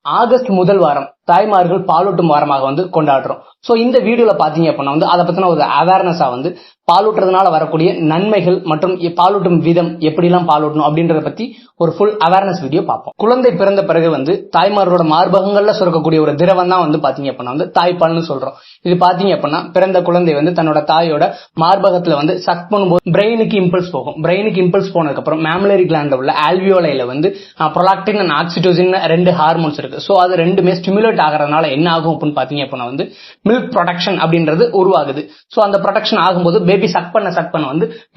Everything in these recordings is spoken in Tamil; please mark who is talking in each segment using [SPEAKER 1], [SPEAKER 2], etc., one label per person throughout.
[SPEAKER 1] ஆகஸ்ட் முதல் வாரம் தாய்மார்கள் பாலூட்டும் வாரமாக கொண்டாடுறோம். சோ இந்த வீடியோல பாத்தீங்க அப்படின்னா அதை பத்தின ஒரு அவேர்னஸா பாலூட்டுறதுனால வரக்கூடிய நன்மைகள் மற்றும் பாலூட்டும் விதம் எப்படிலாம் பாலூட்டணும் அப்படின்றத பத்தி ஒரு ஃபுல் அவேர்னஸ் வீடியோ பார்ப்போம். குழந்தை பிறந்த பிறகு தாய்மாரோட மார்பகங்கள்ல சுரக்கக்கூடிய ஒரு திரவம் தான் பாத்தீங்க அப்படின்னா தாய்ப்பால்னு சொல்றோம். இது பாத்தீங்க அப்படின்னா பிறந்த குழந்தை தன்னோட தாயோட மார்பகத்துல சக் பண்ணும்போது பிரெயினுக்கு இம்பல்ஸ் போகும். பிரெயினுக்கு இம்பல்ஸ் போனதுக்கு அப்புறம் மேமலரி கிளாண்ட்ல உள்ள ஆல்வியோலைல ப்ரொலாக்டின் அண்ட் ஆக்சிடோசின் 2 ஹார்மோன்ஸ் இருக்கு. சோ அது ரெண்டுமே ஸ்டிமுலேட் ஆகிறதுனால என்ன ஆகும் அப்படின்னு பாத்தீங்க அப்படின்னா மில்க் ப்ரொடக்ஷன் அப்படின்றது உருவாகுது. சோ அந்த ப்ரொடக்ஷன் ஆகும்போது பேபி சக் பண்ண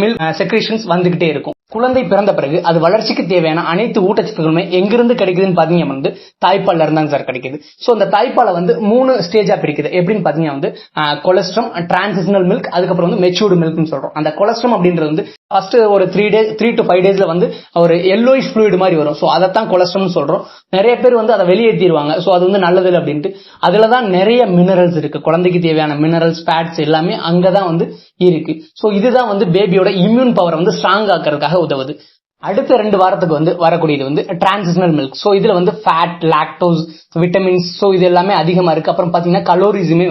[SPEAKER 1] மில்க் செக்ரீஷன்ஸ் வந்துகிட்டே இருக்கும். குழந்தை பிறந்த பிறகு அது வளர்ச்சிக்கு தேவையான அனைத்து ஊட்டச்சத்துக்களுமே எங்கிருந்து கிடைக்குதுன்னு பாத்தீங்கன்னா தாய்ப்பால்ல இருந்தாங்க சார் கிடைக்குது. சோ அந்த தாய்ப்பாலை 3 ஸ்டேஜா பிரிக்குது. எப்படின்னு பாத்தீங்கன்னா கொலஸ்ட்ரம், டிரான்சிஷனல் மில்க், அதுக்கப்புறம் மெச்சூர்டு மில்க்னு சொல்றோம். அந்த கொலஸ்ட்ரம் அப்படின்றது ஃபர்ஸ்ட் ஒரு 3 to 5 டேஸ்ல ஒரு yellowish fluid மாதிரி வரும். சோ அதைத்தான் கொலஸ்ட்ரம் சொல்றோம். நிறைய பேர் அதை வெளியேற்றிடுவாங்க. சோ அது நல்லது இல்லை அப்படின்ட்டு. அதுலதான் நிறைய மினரல்ஸ் இருக்கு. குழந்தைக்கு தேவையான மினரல்ஸ், ஃபேட்ஸ் எல்லாமே அங்கதான் இருக்கு. சோ இதுதான் பேபியோட இம்யூன் பவர் ஸ்ட்ராங் ஆக்கிறதுக்காக உதவுது. அடுத்த 2 வாரத்துக்கு வரக்கூடியது டிரான்சிஷனல் மில்க். சோ இதுல ஃபேட், லாக்டோஸ், விட்டமின்ஸ் சோ இது எல்லாமே அதிகமா இருக்கு. அப்புறம் பாத்தீங்கன்னா கலோரிஸுமே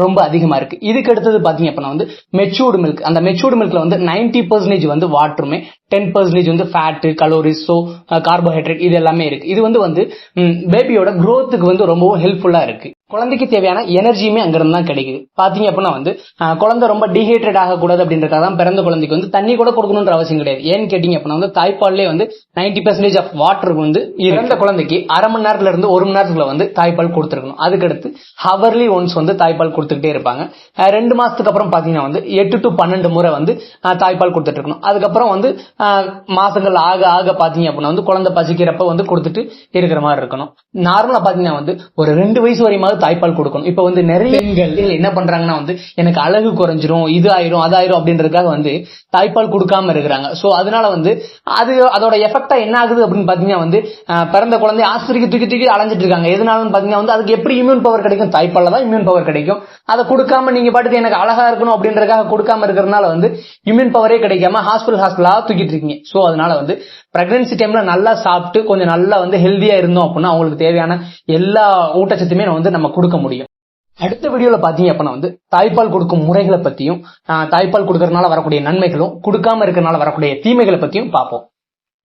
[SPEAKER 1] ரொம்ப அதிகமா இருக்கு. இதுக்கு அடுத்தது பாத்தீங்க அப்படின்னா மெச்சூர்டு மில்க். அந்த மெச்சூர்டு மில்க்ல 90% வாட்டருமே, 10% ஃபேட், கலோரிஸ், சோ கார்போஹைட்ரேட் இது எல்லாமே இருக்கு. இது பேபியோட growthக்கு ரொம்பவும் ஹெல்ப்ஃபுல்லா இருக்கு. குழந்தைக்கு தேவையான எனர்ஜியுமே அங்கிருந்து தான் கிடைக்குது. பாத்தீங்க அப்படின்னா குழந்தை ரொம்ப டீஹைட்ரேட் ஆகக்கூடாது அப்படின்றதுக்காக தான் பிறந்த குழந்தைக்கு தண்ணி கூட கொடுக்கணும்ன்ற அவசியம் கிடையாது. ஏன்னு கேட்டீங்க அப்படின்னா தாய்ப்பால்லே 90% ஆஃப் வாட்டர் இறந்த குழந்தைக்கு அரை மணி நேரத்துல இருந்து 1 மணி நேரத்துக்குள்ள தாய்ப்பால் கொடுத்துருக்கணும். அதுக்கடுத்து ஹவர்லி ஒன்ஸ் தாய்ப்பால் கொடுத்துக்கிட்டே இருப்பாங்க. 2 மாசத்துக்கு அப்புறம் பாத்தீங்கன்னா 8 to 12 முறை தாய்ப்பால் கொடுத்துட்டு இருக்கணும். அதுக்கப்புறம் மாசங்கள் ஆக ஆக பாத்தீங்க அப்படின்னா குழந்தை பசிக்கிறப்ப கொடுத்துட்டு இருக்கிற மாதிரி இருக்கணும். நார்மலா பாத்தீங்கன்னா ஒரு 2 வயசு வரையும் தாய்ப்பால் கொடுக்கணும். இப்ப நிறைய பெண்கள் என்ன பண்றாங்கன்னா எனக்கு அழகு குறைஞ்சிரும், இது ஆயிரும், அதாயிரும் அப்படின்றதுக்காக தாய்ப்பால் கொடுக்காம இருக்கிறாங்க. சோ அதனால அதோட எஃபெக்டா என்ன ஆகுது அப்படின்னு பாத்தீங்கன்னா பிறந்த குழந்தை ஆஸ்பத்திரிக்கு தூக்கி அலைஞ்சிட்டு இருக்காங்க. எதனாலும் பாத்தீங்கன்னா அதுக்கு எப்படி இம்யூன் பவர் கிடைக்கும்? தாய்ப்பால்ல தான் இம்யூன் பவர் கிடைக்கும். அதை கொடுக்காம நீங்க பாட்டுக்கு எனக்கு அழகா இருக்கணும் அப்படின்றதுக்காக கொடுக்காம இருக்கிறதுனால இம்யூன் பவரே கிடைக்காம ஹாஸ்பிட்டலா தூக்கிட்டு இருக்கீங்க. சோ அதனால பிரெக்னன்சி டைம்ல நல்லா சாப்பிட்டு கொஞ்சம் நல்லா ஹெல்தியா இருந்தோம் அப்படின்னா அவங்களுக்கு தேவையான எல்லா ஊட்டச்சத்துமே நம்ம கொடுக்க முடியும். அடுத்த வீடியோல பாத்தீங்க அப்படின்னா தாய்ப்பால் கொடுக்கும் முறைகளை பத்தியும், தாய்ப்பால் கொடுக்கறதுனால வரக்கூடிய நன்மைகளும், கொடுக்காம இருக்கிறதுனால வரக்கூடிய தீமைகளை பத்தியும் பார்ப்போம்.